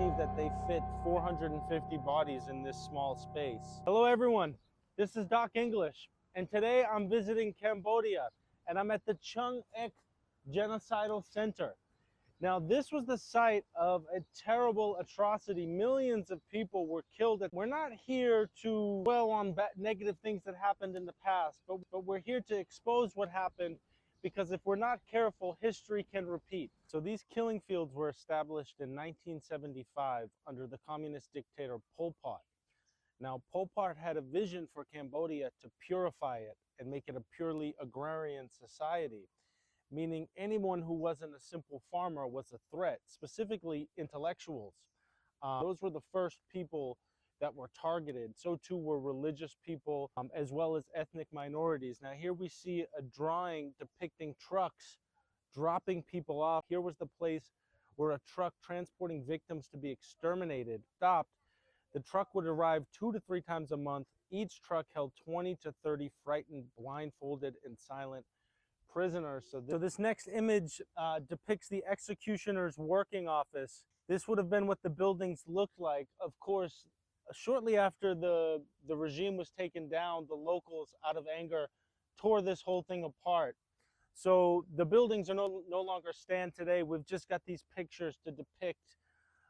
believe that they fit 450 bodies in this small space. Hello everyone, this is Doc English, and today I'm visiting Cambodia, and I'm at the Choeung Ek Genocidal Center. Now, this was the site of a terrible atrocity. Millions of people were killed. We're not here to dwell on negative things that happened in the past, but we're here to expose what happened, because if we're not careful, history can repeat. So these killing fields were established in 1975 under the communist dictator Pol Pot. Now, Pol Pot had a vision for Cambodia to purify it and make it a purely agrarian society, meaning anyone who wasn't a simple farmer was a threat, specifically intellectuals. Those were the first people that were targeted. So too were religious people, as well as ethnic minorities. Now here we see a drawing depicting trucks dropping people off. Here was the place where a truck transporting victims to be exterminated stopped. The truck would arrive 2 to 3 times a month. Each truck held 20 to 30 frightened, blindfolded, and silent prisoners. So this next image depicts the executioner's working office. This would have been what the buildings looked like. Of course, shortly after the regime was taken down, the locals, out of anger, tore this whole thing apart. So the buildings are no longer stand today. We've just got these pictures to depict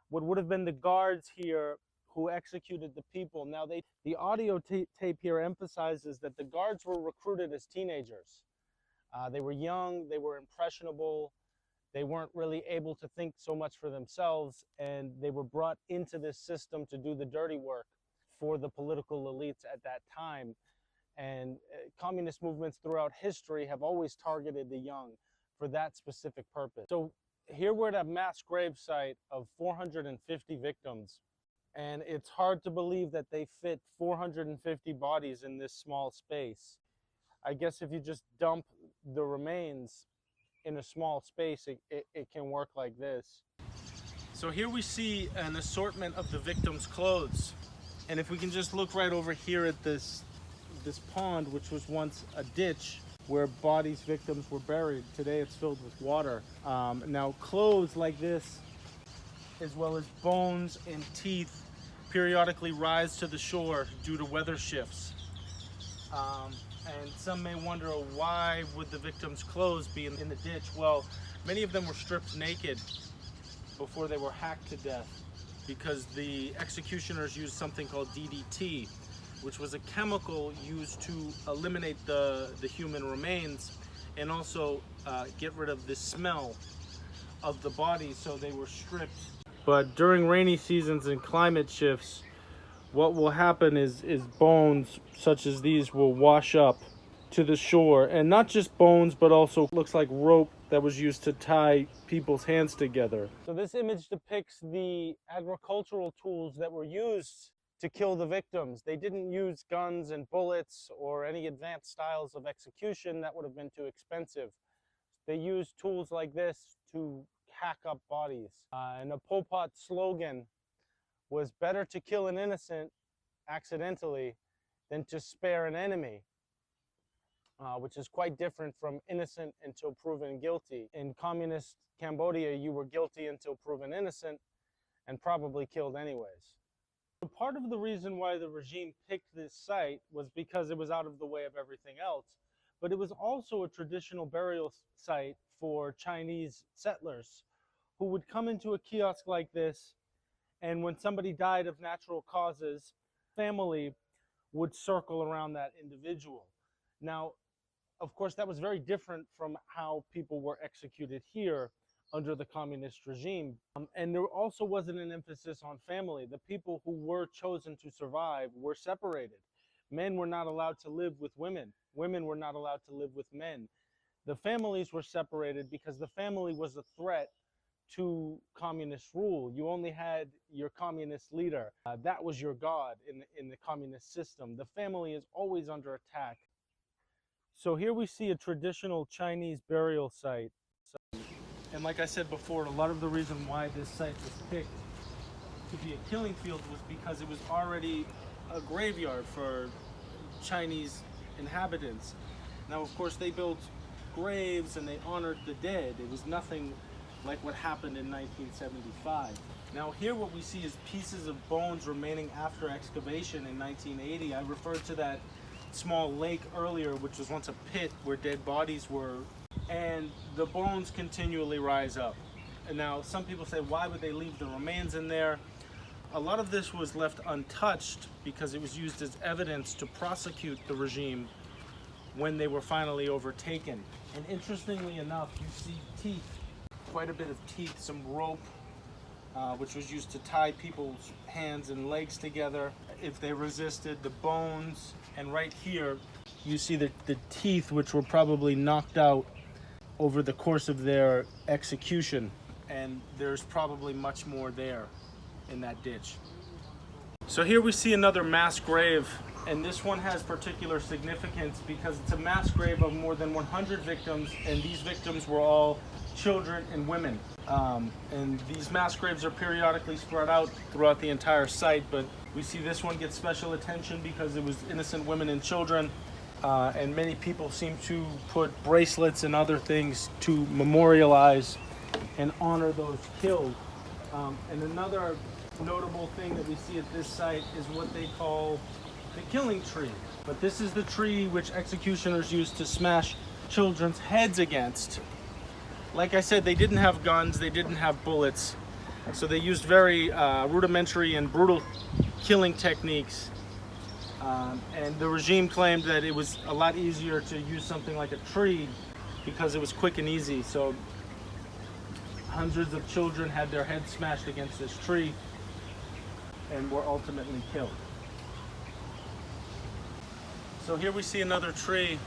what would have been the guards here who executed the people. Now, the audio tape here emphasizes that the guards were recruited as teenagers. They were young, they were impressionable, they weren't really able to think so much for themselves, and they were brought into this system to do the dirty work for the political elites at that time. And communist movements throughout history have always targeted the young for that specific purpose. So here we're at a mass grave site of 450 victims, and it's hard to believe that they fit 450 bodies in this small space. I guess if you just dump the remains in a small space, it can work like this. So here we see an assortment of the victims' clothes. And if we can just look right over here at this pond, which was once a ditch where victims were buried. Today it's filled with water. Now clothes like this, as well as bones and teeth, periodically rise to the shore due to weather shifts. And some may wonder, why would the victims' clothes be in the ditch? Well, many of them were stripped naked before they were hacked to death, because the executioners used something called DDT, which was a chemical used to eliminate the human remains and also get rid of the smell of the body, so they were stripped. But during rainy seasons and climate shifts, what will happen is bones such as these will wash up to the shore, and not just bones, but also looks like rope that was used to tie people's hands together. So this image depicts the agricultural tools that were used to kill the victims. They didn't use guns and bullets or any advanced styles of execution. That would have been too expensive. They used tools like this to hack up bodies. And a Pol Pot slogan was, better to kill an innocent accidentally than to spare an enemy, which is quite different from innocent until proven guilty. In communist Cambodia, you were guilty until proven innocent and probably killed anyways. So part of the reason why the regime picked this site was because it was out of the way of everything else, but it was also a traditional burial site for Chinese settlers who would come into a kiosk like this, and when somebody died of natural causes, family would circle around that individual. Now, of course, that was very different from how people were executed here under the communist regime. And there also wasn't an emphasis on family. The people who were chosen to survive were separated. Men were not allowed to live with women. Women were not allowed to live with men. The families were separated because the family was a threat to communist rule. You only had your communist leader. That was your god in the communist system. The family is always under attack. So here we see a traditional Chinese burial site. And like I said before, a lot of the reason why this site was picked to be a killing field was because it was already a graveyard for Chinese inhabitants. Now, of course, they built graves and they honored the dead. It was nothing like what happened in 1975. Now here what we see is pieces of bones remaining after excavation in 1980. I referred to that small lake earlier, which was once a pit where dead bodies were, and the bones continually rise up. And now some people say, why would they leave the remains in there? A lot of this was left untouched because it was used as evidence to prosecute the regime when they were finally overtaken. And interestingly enough, you see teeth, quite a bit of teeth, some rope, which was used to tie people's hands and legs together if they resisted, the bones, and right here you see the teeth, which were probably knocked out over the course of their execution, and there's probably much more there in that ditch. So here we see another mass grave, and this one has particular significance because it's a mass grave of more than 100 victims, and these victims were all children and women. And these mass graves are periodically spread out throughout the entire site, but we see this one get special attention because it was innocent women and children, and many people seem to put bracelets and other things to memorialize and honor those killed. And another notable thing that we see at this site is what they call the killing tree. But this is the tree which executioners used to smash children's heads against. Like I said, they didn't have guns, they didn't have bullets, so they used very rudimentary and brutal killing techniques. And the regime claimed that it was a lot easier to use something like a tree because it was quick and easy. So hundreds of children had their heads smashed against this tree and were ultimately killed. So here we see another tree,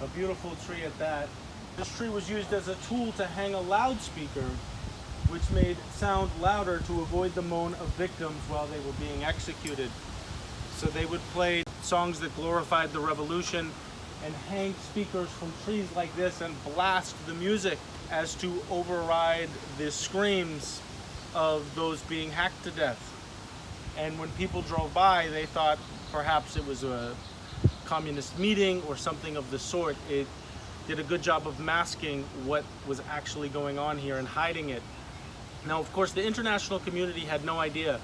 a beautiful tree at that. This tree was used as a tool to hang a loudspeaker, which made sound louder to avoid the moan of victims while they were being executed. So they would play songs that glorified the revolution and hang speakers from trees like this and blast the music as to override the screams of those being hacked to death. And when people drove by, they thought perhaps it was a communist meeting or something of the sort. It did a good job of masking what was actually going on here and hiding it. Now, of course, the international community had no idea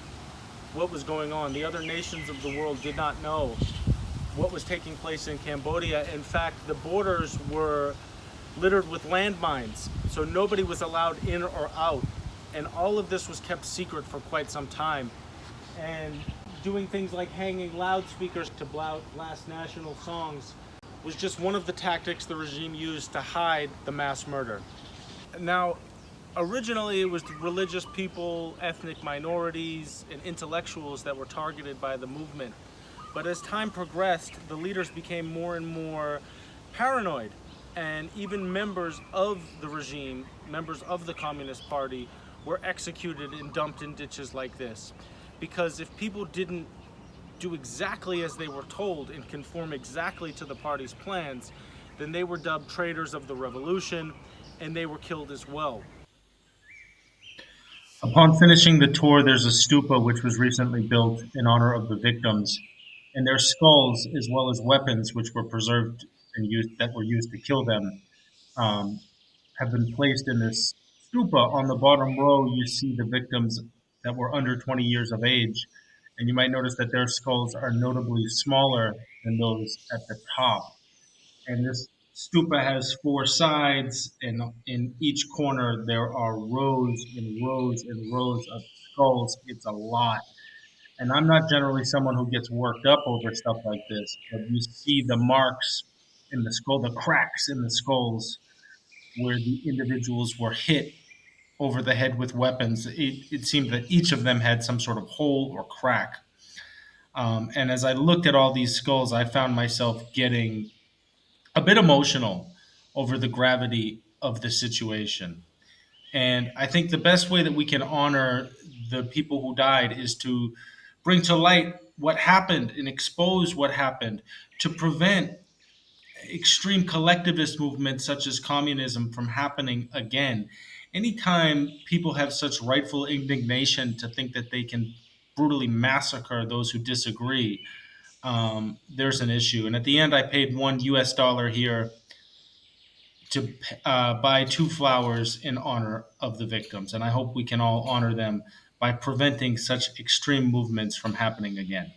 what was going on. The other nations of the world did not know what was taking place in Cambodia. In fact, the borders were littered with landmines, so nobody was allowed in or out. And all of this was kept secret for quite some time. And doing things like hanging loudspeakers to blast national songs was just one of the tactics the regime used to hide the mass murder. Now, originally it was religious people, ethnic minorities, and intellectuals that were targeted by the movement. But as time progressed, the leaders became more and more paranoid, and even members of the regime, members of the Communist Party, were executed and dumped in ditches like this. Because if people didn't do exactly as they were told and conform exactly to the party's plans, then they were dubbed traitors of the revolution, and they were killed as well. Upon finishing the tour, there's a stupa which was recently built in honor of the victims, and their skulls, as well as weapons which were preserved and used that were used to kill them, um, have been placed in this stupa. On the bottom row, you see the victims that were under 20 years of age, and you might notice that their skulls are notably smaller than those at the top. And this stupa has four sides, and in each corner there are rows and rows and rows of skulls. It's a lot. And I'm not generally someone who gets worked up over stuff like this, but you see the marks in the skull, the cracks in the skulls where the individuals were hit over the head with weapons. It seemed that each of them had some sort of hole or crack. And as I looked at all these skulls, I found myself getting a bit emotional over the gravity of the situation. And I think the best way that we can honor the people who died is to bring to light what happened and expose what happened to prevent extreme collectivist movements such as communism from happening again. Anytime people have such rightful indignation to think that they can brutally massacre those who disagree, there's an issue. And at the end, I paid $1 here to buy 2 flowers in honor of the victims. And I hope we can all honor them by preventing such extreme movements from happening again.